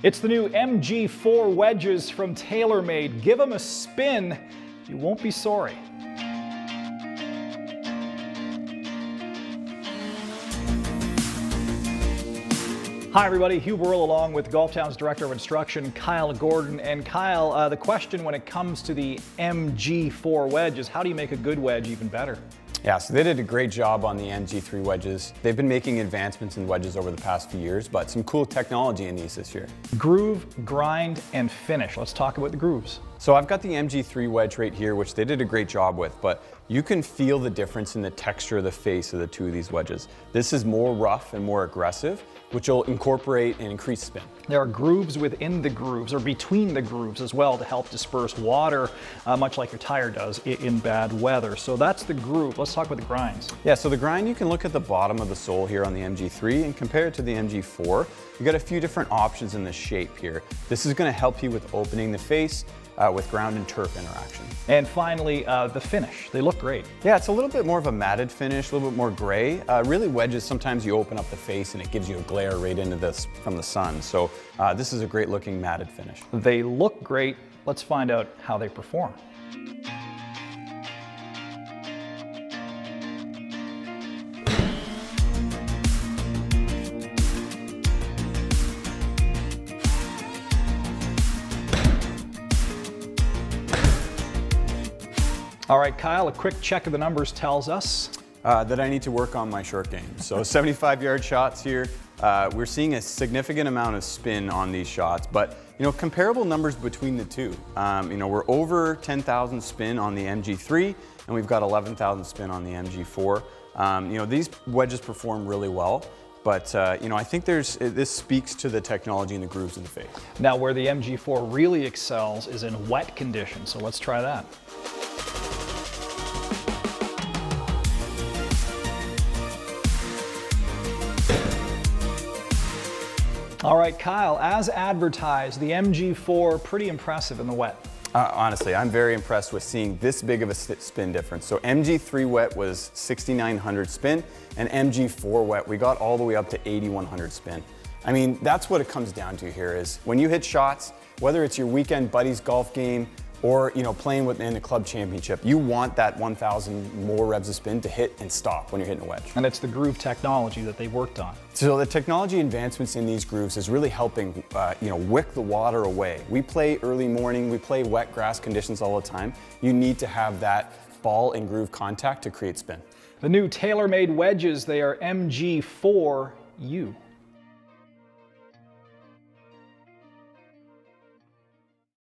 It's the new MG4 Wedges from TaylorMade. Give them a spin, you won't be sorry. Hi everybody, Hugh Burrell along with Golf Town's Director of Instruction, Kyle Gordon. And Kyle, the question when it comes to the MG4 wedge is how do you make a good wedge even better? Yeah, so they did a great job on the MG3 wedges. They've been making advancements in wedges over the past few years, but some cool technology in these this year. Groove, grind, and finish. Let's talk about the grooves. So I've got the MG3 wedge right here, which they did a great job with, but you can feel the difference in the texture of the face of the two of these wedges. This is more rough and more aggressive, which will incorporate and increase spin. There are grooves within the grooves or between the grooves as well to help disperse water, much like your tire does in bad weather. So that's the groove. Let's talk about the grinds. Yeah, so the grind, you can look at the bottom of the sole here on the MG3 and compare it to the MG4. You got a few different options in the shape here. This is gonna help you with opening the face, with ground and turf interaction. And finally, the finish. They look great. Yeah, it's a little bit more of a matted finish, a little bit more gray. Really wedges, sometimes you open up the face and it gives you a glare right into this from the sun. So this is a great looking matted finish. They look great. Let's find out how they perform. All right, Kyle, a quick check of the numbers tells us that I need to work on my short game. So 75-yard shots here. We're seeing a significant amount of spin on these shots, but comparable numbers between the two. We're over 10,000 spin on the MG3, and we've got 11,000 spin on the MG4. These wedges perform really well. But I think this speaks to the technology and the grooves of the face. Now, where the MG4 really excels is in wet conditions, so let's try that. All right, Kyle, as advertised, the MG4, pretty impressive in the wet. Honestly, I'm very impressed with seeing this big of a spin difference. So MG3 wet was 6,900 spin, and MG4 wet, we got all the way up to 8,100 spin. I mean, that's what it comes down to here is when you hit shots, whether it's your weekend buddies golf game or playing in the club championship, you want that 1,000 more revs of spin to hit and stop when you're hitting a wedge. And it's the groove technology that they worked on. So the technology advancements in these grooves is really helping wick the water away. We play early morning, we play wet grass conditions all the time. You need to have that ball and groove contact to create spin. The new TaylorMade wedges, they are MG4U.